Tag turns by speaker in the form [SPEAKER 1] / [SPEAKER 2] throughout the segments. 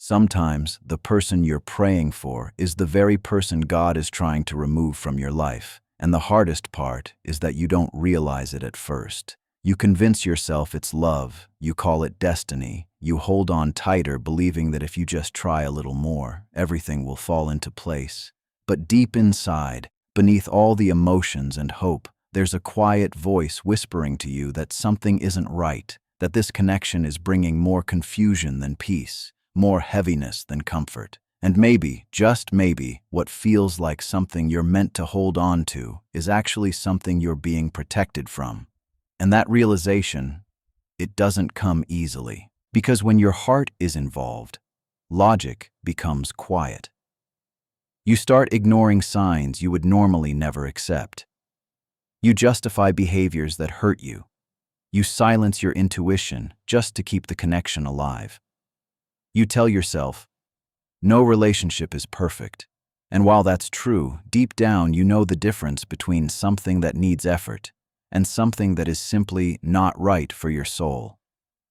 [SPEAKER 1] Sometimes the person you're praying for is the very person God is trying to remove from your life. And the hardest part is that you don't realize it at first. You convince yourself it's love, you call it destiny, you hold on tighter believing that if you just try a little more, everything will fall into place. But deep inside, beneath all the emotions and hope, there's a quiet voice whispering to you that something isn't right, that this connection is bringing more confusion than peace, more heaviness than comfort. And maybe, just maybe, what feels like something you're meant to hold on to is actually something you're being protected from. And that realization, it doesn't come easily. Because when your heart is involved, logic becomes quiet. You start ignoring signs you would normally never accept. You justify behaviors that hurt you. You silence your intuition just to keep the connection alive. You tell yourself, no relationship is perfect. And while that's true, deep down you know the difference between something that needs effort and something that is simply not right for your soul.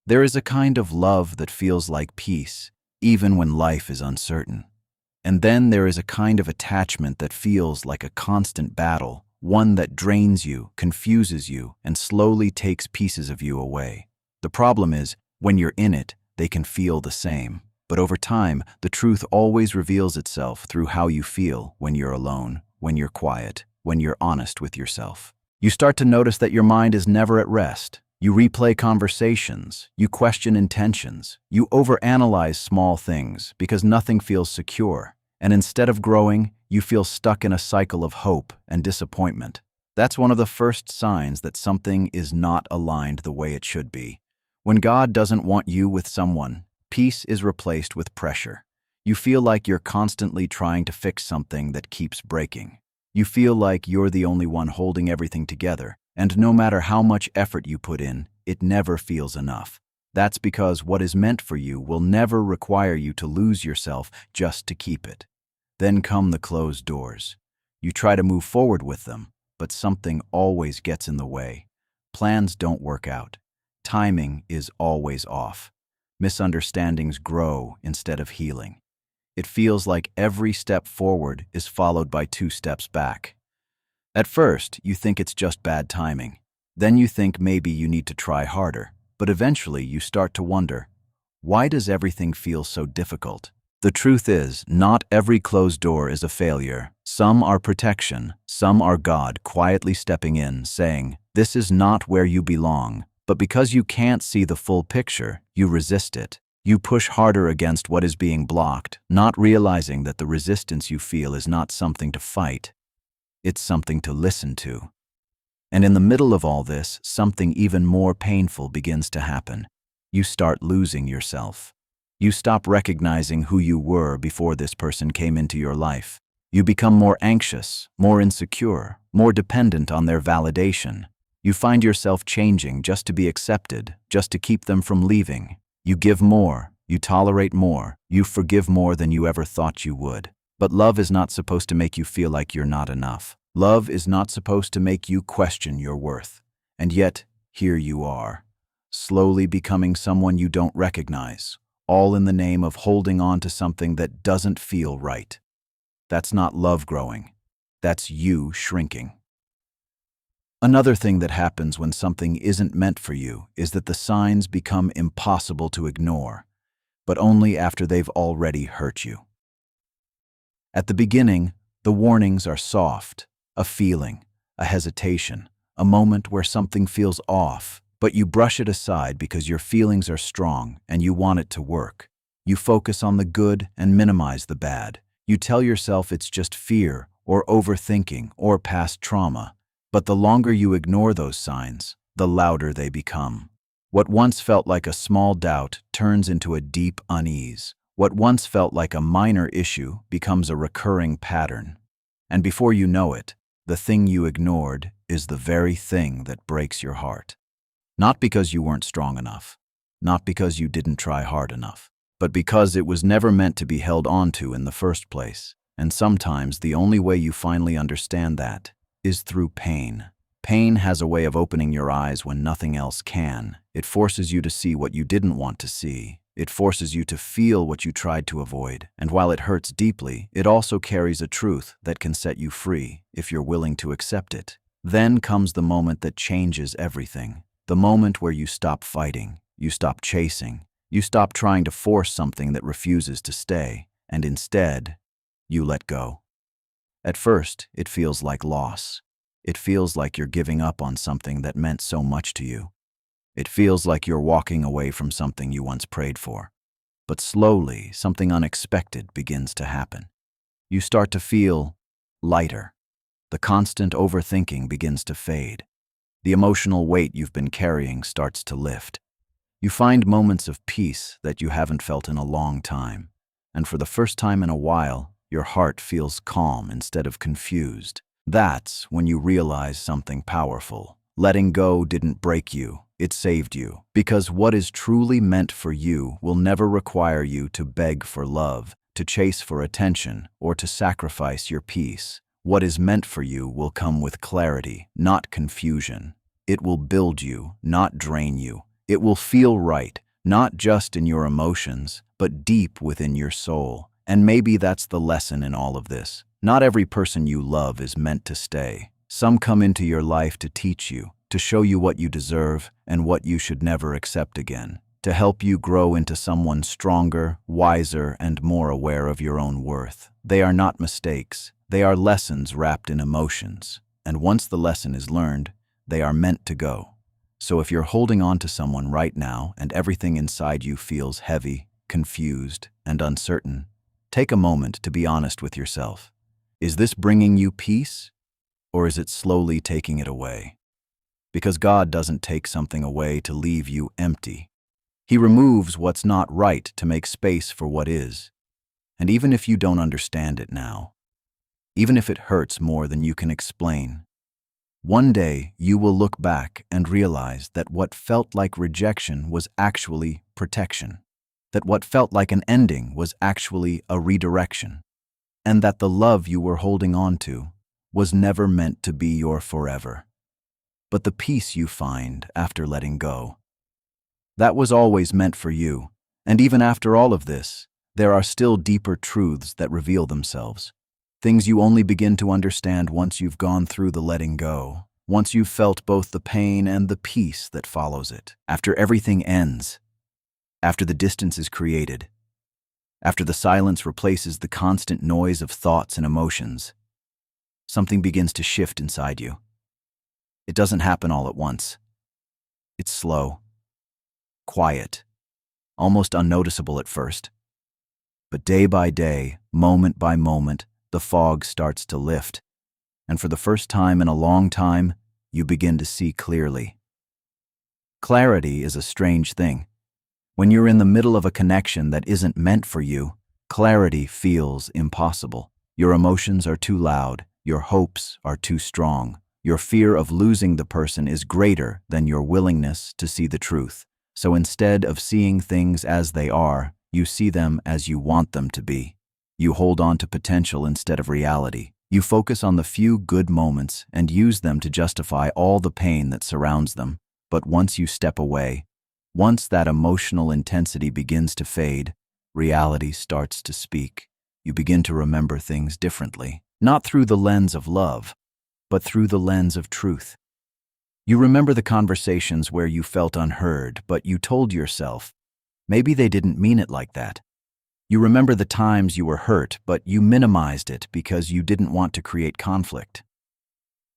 [SPEAKER 1] There is a kind of love that feels like peace, even when life is uncertain. And then there is a kind of attachment that feels like a constant battle, one that drains you, confuses you, and slowly takes pieces of you away. The problem is, when you're in it, they can feel the same. But over time, the truth always reveals itself through how you feel when you're alone, when you're quiet, when you're honest with yourself. You start to notice that your mind is never at rest. You replay conversations, you question intentions, you overanalyze small things because nothing feels secure. And instead of growing, you feel stuck in a cycle of hope and disappointment. That's one of the first signs that something is not aligned the way it should be. When God doesn't want you with someone, peace is replaced with pressure. You feel like you're constantly trying to fix something that keeps breaking. You feel like you're the only one holding everything together, and no matter how much effort you put in, it never feels enough. That's because what is meant for you will never require you to lose yourself just to keep it. Then come the closed doors. You try to move forward with them, but something always gets in the way. Plans don't work out. Timing is always off. Misunderstandings grow instead of healing. It feels like every step forward is followed by 2 steps back. At first, you think it's just bad timing. Then you think maybe you need to try harder. But eventually you start to wonder, why does everything feel so difficult? The truth is, not every closed door is a failure. Some are protection. Some are God quietly stepping in, saying, this is not where you belong. But because you can't see the full picture, you resist it. You push harder against what is being blocked, not realizing that the resistance you feel is not something to fight. It's something to listen to. And in the middle of all this, something even more painful begins to happen. You start losing yourself. You stop recognizing who you were before this person came into your life. You become more anxious, more insecure, more dependent on their validation. You find yourself changing just to be accepted, just to keep them from leaving. You give more, you tolerate more, you forgive more than you ever thought you would. But love is not supposed to make you feel like you're not enough. Love is not supposed to make you question your worth. And yet, here you are, slowly becoming someone you don't recognize, all in the name of holding on to something that doesn't feel right. That's not love growing. That's you shrinking. Another thing that happens when something isn't meant for you is that the signs become impossible to ignore, but only after they've already hurt you. At the beginning, the warnings are soft, a feeling, a hesitation, a moment where something feels off, but you brush it aside because your feelings are strong and you want it to work. You focus on the good and minimize the bad. You tell yourself it's just fear or overthinking or past trauma. But the longer you ignore those signs, the louder they become. What once felt like a small doubt turns into a deep unease. What once felt like a minor issue becomes a recurring pattern. And before you know it, the thing you ignored is the very thing that breaks your heart. Not because you weren't strong enough, not because you didn't try hard enough, but because it was never meant to be held onto in the first place. And sometimes the only way you finally understand that is through pain. Pain has a way of opening your eyes when nothing else can. It forces you to see what you didn't want to see. It forces you to feel what you tried to avoid, and while it hurts deeply, it also carries a truth that can set you free if you're willing to accept it. Then comes the moment that changes everything. The moment where you stop fighting, you stop chasing, you stop trying to force something that refuses to stay, and instead, you let go. At first, it feels like loss. It feels like you're giving up on something that meant so much to you. It feels like you're walking away from something you once prayed for. But slowly, something unexpected begins to happen. You start to feel lighter. The constant overthinking begins to fade. The emotional weight you've been carrying starts to lift. You find moments of peace that you haven't felt in a long time. And for the first time in a while, your heart feels calm instead of confused. That's when you realize something powerful. Letting go didn't break you, it saved you. Because what is truly meant for you will never require you to beg for love, to chase for attention, or to sacrifice your peace. What is meant for you will come with clarity, not confusion. It will build you, not drain you. It will feel right, not just in your emotions, but deep within your soul. And maybe that's the lesson in all of this. Not every person you love is meant to stay. Some come into your life to teach you, to show you what you deserve and what you should never accept again, to help you grow into someone stronger, wiser, and more aware of your own worth. They are not mistakes. They are lessons wrapped in emotions. And once the lesson is learned, they are meant to go. So if you're holding on to someone right now and everything inside you feels heavy, confused, and uncertain, take a moment to be honest with yourself. Is this bringing you peace, or is it slowly taking it away? Because God doesn't take something away to leave you empty. He removes what's not right to make space for what is. And even if you don't understand it now, even if it hurts more than you can explain, one day you will look back and realize that what felt like rejection was actually protection, that what felt like an ending was actually a redirection, and that the love you were holding on to was never meant to be your forever. But the peace you find after letting go, that was always meant for you. And even after all of this, there are still deeper truths that reveal themselves. Things you only begin to understand once you've gone through the letting go, once you've felt both the pain and the peace that follows it. After everything ends, after the distance is created, after the silence replaces the constant noise of thoughts and emotions, something begins to shift inside you. It doesn't happen all at once. It's slow, quiet, almost unnoticeable at first. But day by day, moment by moment, the fog starts to lift, and for the first time in a long time, you begin to see clearly. Clarity is a strange thing. When you're in the middle of a connection that isn't meant for you, clarity feels impossible. Your emotions are too loud, your hopes are too strong. Your fear of losing the person is greater than your willingness to see the truth. So instead of seeing things as they are, you see them as you want them to be. You hold on to potential instead of reality. You focus on the few good moments and use them to justify all the pain that surrounds them. But once you step away, once that emotional intensity begins to fade, reality starts to speak. You begin to remember things differently, not through the lens of love, but through the lens of truth. You remember the conversations where you felt unheard, but you told yourself, maybe they didn't mean it like that. You remember the times you were hurt, but you minimized it because you didn't want to create conflict.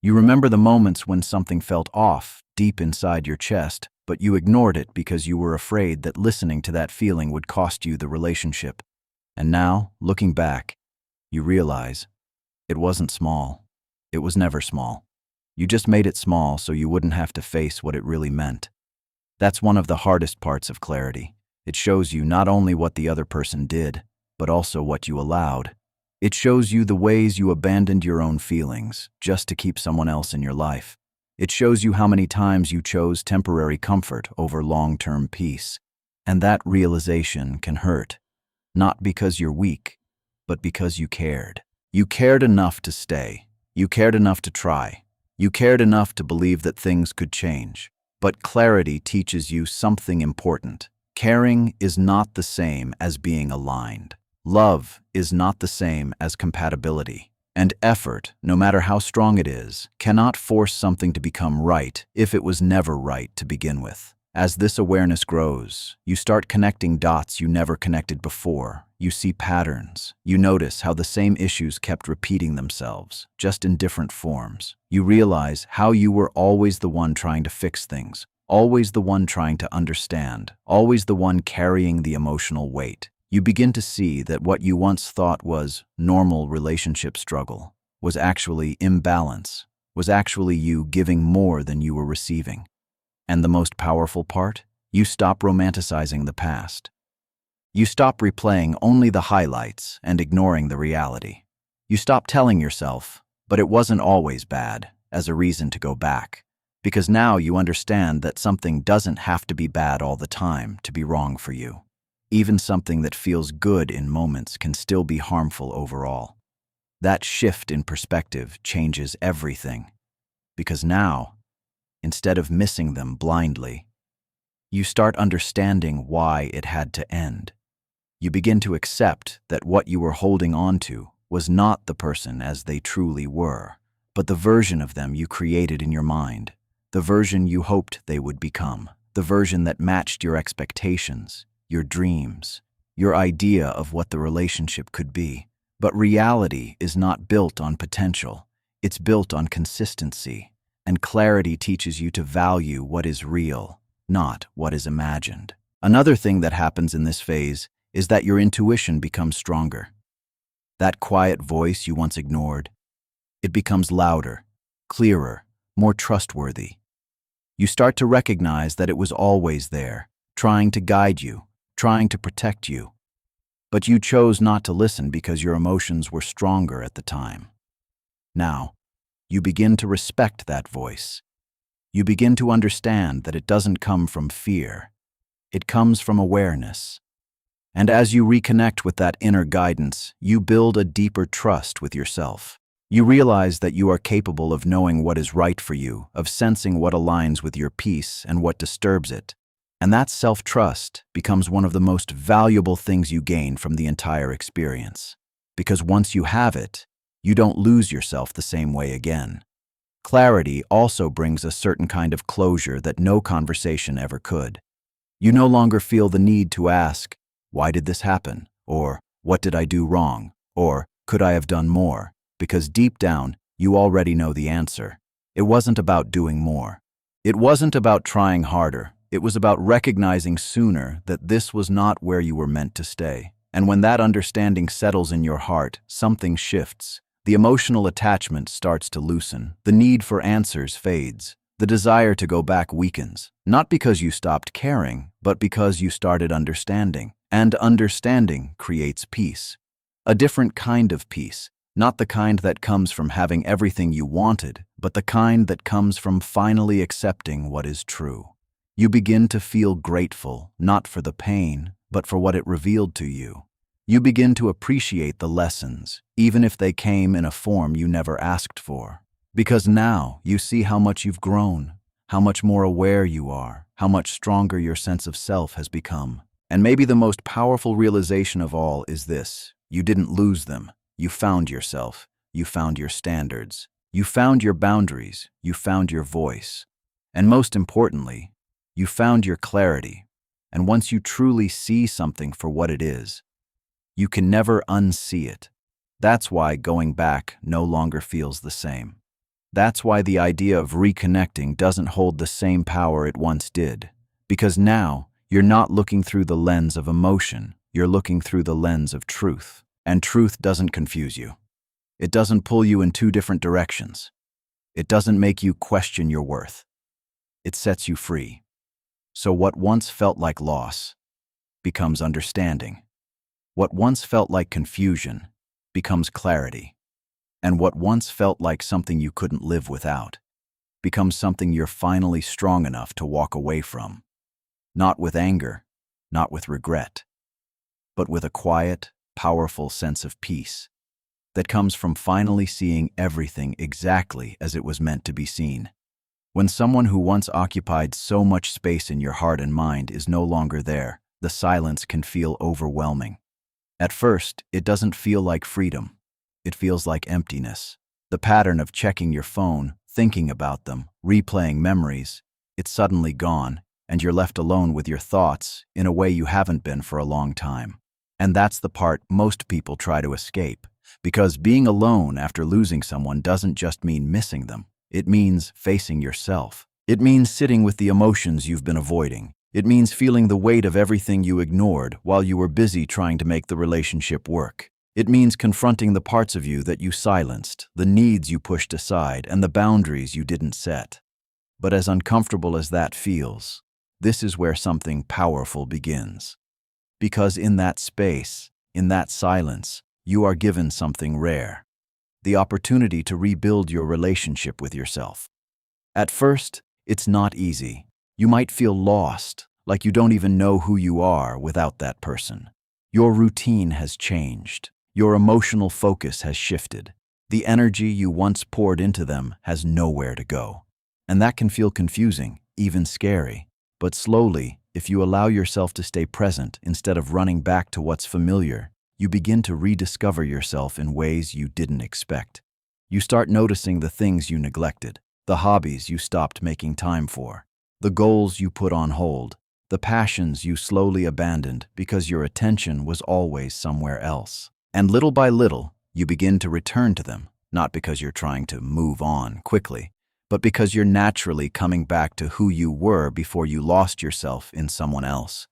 [SPEAKER 1] You remember the moments when something felt off deep inside your chest, but you ignored it because you were afraid that listening to that feeling would cost you the relationship. And now, looking back, you realize it wasn't small. It was never small. You just made it small so you wouldn't have to face what it really meant. That's one of the hardest parts of clarity. It shows you not only what the other person did, but also what you allowed. It shows you the ways you abandoned your own feelings just to keep someone else in your life. It shows you how many times you chose temporary comfort over long-term peace. And that realization can hurt, not because you're weak, but because you cared. You cared enough to stay. You cared enough to try. You cared enough to believe that things could change. But clarity teaches you something important. Caring is not the same as being aligned. Love is not the same as compatibility. And effort, no matter how strong it is, cannot force something to become right if it was never right to begin with. As this awareness grows, you start connecting dots you never connected before. You see patterns. You notice how the same issues kept repeating themselves, just in different forms. You realize how you were always the one trying to fix things, always the one trying to understand, always the one carrying the emotional weight. You begin to see that what you once thought was normal relationship struggle was actually imbalance, was actually you giving more than you were receiving. And the most powerful part? You stop romanticizing the past. You stop replaying only the highlights and ignoring the reality. You stop telling yourself, but it wasn't always bad, as a reason to go back. Because now you understand that something doesn't have to be bad all the time to be wrong for you. Even something that feels good in moments can still be harmful overall. That shift in perspective changes everything. Because now, instead of missing them blindly, you start understanding why it had to end. You begin to accept that what you were holding on to was not the person as they truly were, but the version of them you created in your mind, the version you hoped they would become, the version that matched your expectations, your dreams, your idea of what the relationship could be. But reality is not built on potential. It's built on consistency. And clarity teaches you to value what is real, not what is imagined. Another thing that happens in this phase is that your intuition becomes stronger. That quiet voice you once ignored, it becomes louder, clearer, more trustworthy. You start to recognize that it was always there, trying to guide you, trying to protect you. But you chose not to listen because your emotions were stronger at the time. Now, you begin to respect that voice. You begin to understand that it doesn't come from fear. It comes from awareness. And as you reconnect with that inner guidance, you build a deeper trust with yourself. You realize that you are capable of knowing what is right for you, of sensing what aligns with your peace and what disturbs it. And that self-trust becomes one of the most valuable things you gain from the entire experience. Because once you have it, you don't lose yourself the same way again. Clarity also brings a certain kind of closure that no conversation ever could. You no longer feel the need to ask, "Why did this happen?" Or, "What did I do wrong?" Or, "Could I have done more?" Because deep down, you already know the answer. It wasn't about doing more. It wasn't about trying harder. It was about recognizing sooner that this was not where you were meant to stay. And when that understanding settles in your heart, something shifts. The emotional attachment starts to loosen. The need for answers fades. The desire to go back weakens. Not because you stopped caring, but because you started understanding. And understanding creates peace. A different kind of peace. Not the kind that comes from having everything you wanted, but the kind that comes from finally accepting what is true. You begin to feel grateful, not for the pain, but for what it revealed to you. You begin to appreciate the lessons, even if they came in a form you never asked for. Because now you see how much you've grown, how much more aware you are, how much stronger your sense of self has become. And maybe the most powerful realization of all is this: you didn't lose them. You found yourself. You found your standards. You found your boundaries. You found your voice. And most importantly, you found your clarity. And once you truly see something for what it is, you can never unsee it. That's why going back no longer feels the same. That's why the idea of reconnecting doesn't hold the same power it once did. Because now, you're not looking through the lens of emotion, you're looking through the lens of truth. And truth doesn't confuse you. It doesn't pull you in two different directions. It doesn't make you question your worth. It sets you free. So what once felt like loss becomes understanding. What once felt like confusion becomes clarity. And what once felt like something you couldn't live without becomes something you're finally strong enough to walk away from. Not with anger, not with regret, but with a quiet, powerful sense of peace that comes from finally seeing everything exactly as it was meant to be seen. When someone who once occupied so much space in your heart and mind is no longer there, the silence can feel overwhelming. At first, it doesn't feel like freedom. It feels like emptiness. The pattern of checking your phone, thinking about them, replaying memories, it's suddenly gone, and you're left alone with your thoughts in a way you haven't been for a long time. And that's the part most people try to escape, because being alone after losing someone doesn't just mean missing them. It means facing yourself. It means sitting with the emotions you've been avoiding. It means feeling the weight of everything you ignored while you were busy trying to make the relationship work. It means confronting the parts of you that you silenced, the needs you pushed aside, and the boundaries you didn't set. But as uncomfortable as that feels, this is where something powerful begins. Because in that space, in that silence, you are given something rare: the opportunity to rebuild your relationship with yourself. At first, it's not easy. You might feel lost, like you don't even know who you are without that person. Your routine has changed. Your emotional focus has shifted. The energy you once poured into them has nowhere to go. And that can feel confusing, even scary. But slowly, if you allow yourself to stay present instead of running back to what's familiar, you begin to rediscover yourself in ways you didn't expect. You start noticing the things you neglected, the hobbies you stopped making time for, the goals you put on hold, the passions you slowly abandoned because your attention was always somewhere else. And little by little, you begin to return to them, not because you're trying to move on quickly, but because you're naturally coming back to who you were before you lost yourself in someone else.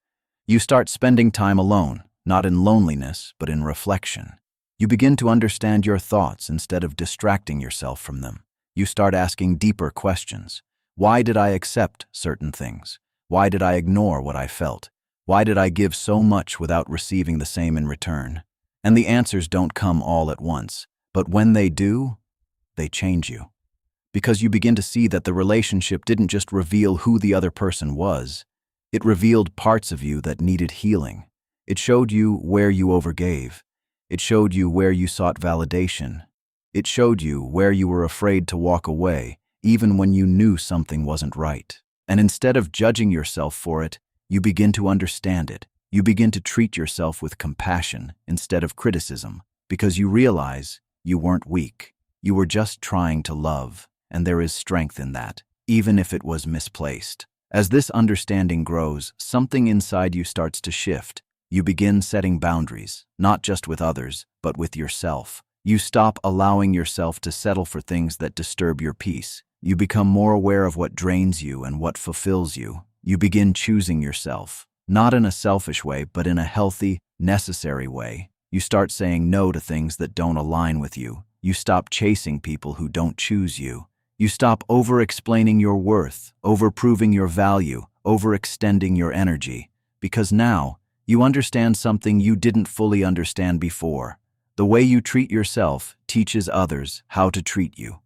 [SPEAKER 1] You start spending time alone, not in loneliness, but in reflection. You begin to understand your thoughts instead of distracting yourself from them. You start asking deeper questions. Why did I accept certain things? Why did I ignore what I felt? Why did I give so much without receiving the same in return? And the answers don't come all at once, but when they do, they change you. Because you begin to see that the relationship didn't just reveal who the other person was, it revealed parts of you that needed healing. It showed you where you overgave. It showed you where you sought validation. It showed you where you were afraid to walk away, even when you knew something wasn't right. And instead of judging yourself for it, you begin to understand it. You begin to treat yourself with compassion instead of criticism, because you realize you weren't weak. You were just trying to love, and there is strength in that, even if it was misplaced. As this understanding grows, something inside you starts to shift. You begin setting boundaries, not just with others, but with yourself. You stop allowing yourself to settle for things that disturb your peace. You become more aware of what drains you and what fulfills you. You begin choosing yourself, not in a selfish way, but in a healthy, necessary way. You start saying no to things that don't align with you. You stop chasing people who don't choose you. You stop over-explaining your worth, over-proving your value, overextending your energy. Because now, you understand something you didn't fully understand before. The way you treat yourself teaches others how to treat you.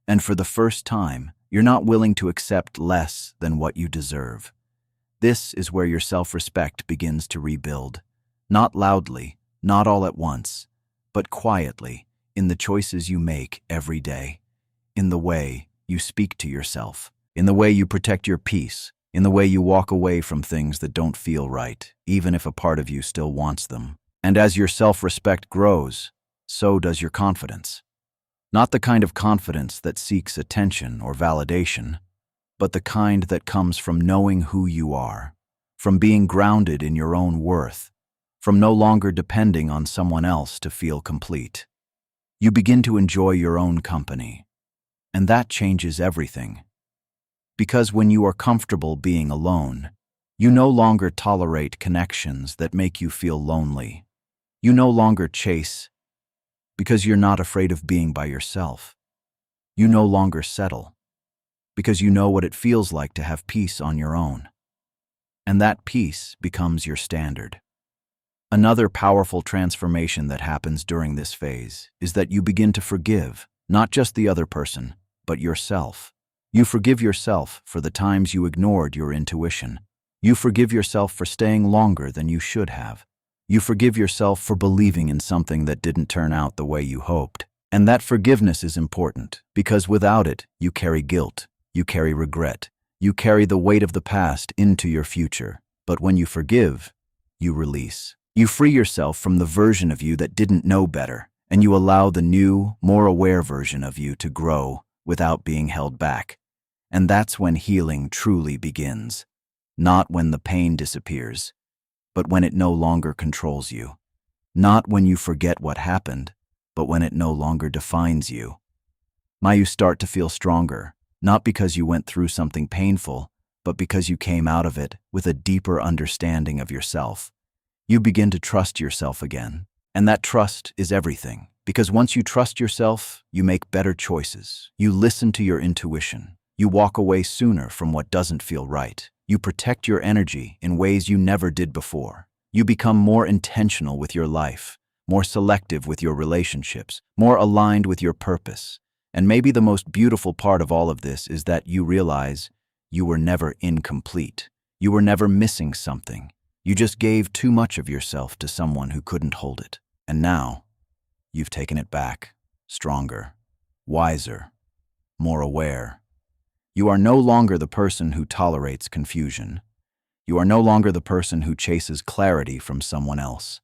[SPEAKER 1] And for the first time, you're not willing to accept less than what you deserve. This is where your self-respect begins to rebuild. Not loudly, not all at once, but quietly, in the choices you make every day, in the way you speak to yourself, in the way you protect your peace, in the way you walk away from things that don't feel right, even if a part of you still wants them. And as your self-respect grows, so does your confidence. Not the kind of confidence that seeks attention or validation, but the kind that comes from knowing who you are, from being grounded in your own worth, from no longer depending on someone else to feel complete. You begin to enjoy your own company, and that changes everything. Because when you are comfortable being alone, you no longer tolerate connections that make you feel lonely. You no longer chase because you're not afraid of being by yourself. You no longer settle because you know what it feels like to have peace on your own. And that peace becomes your standard. Another powerful transformation that happens during this phase is that you begin to forgive, not just the other person, but yourself. You forgive yourself for the times you ignored your intuition. You forgive yourself for staying longer than you should have. You forgive yourself for believing in something that didn't turn out the way you hoped. And that forgiveness is important, because without it, you carry guilt. You carry regret. You carry the weight of the past into your future. But when you forgive, You release. You free yourself from the version of you that didn't know better, and you allow the new, more aware version of you to grow without being held back. And that's when healing truly begins. Not when the pain disappears, but when it no longer controls you. Not when you forget what happened, but when it no longer defines you. You start to feel stronger, not because you went through something painful, but because you came out of it with a deeper understanding of yourself. You begin to trust yourself again, and that trust is everything. Because once you trust yourself, you make better choices. You listen to your intuition. You walk away sooner from what doesn't feel right. You protect your energy in ways you never did before. You become more intentional with your life, more selective with your relationships, more aligned with your purpose. And maybe the most beautiful part of all of this is that you realize you were never incomplete. You were never missing something. You just gave too much of yourself to someone who couldn't hold it. And now, you've taken it back, stronger, wiser, more aware. You are no longer the person who tolerates confusion. You are no longer the person who chases clarity from someone else.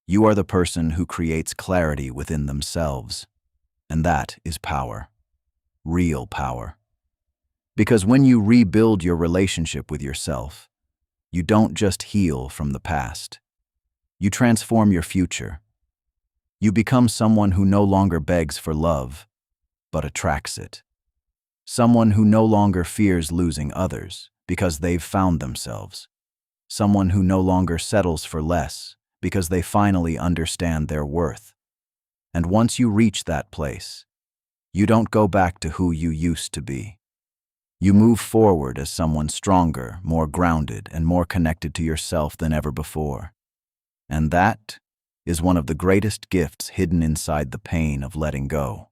[SPEAKER 1] You are the person who creates clarity within themselves. And that is power. Real power. Because when you rebuild your relationship with yourself, you don't just heal from the past. You transform your future. You become someone who no longer begs for love, but attracts it. Someone who no longer fears losing others because they've found themselves. Someone who no longer settles for less because they finally understand their worth. And once you reach that place, you don't go back to who you used to be. You move forward as someone stronger, more grounded, and more connected to yourself than ever before. And that is one of the greatest gifts hidden inside the pain of letting go.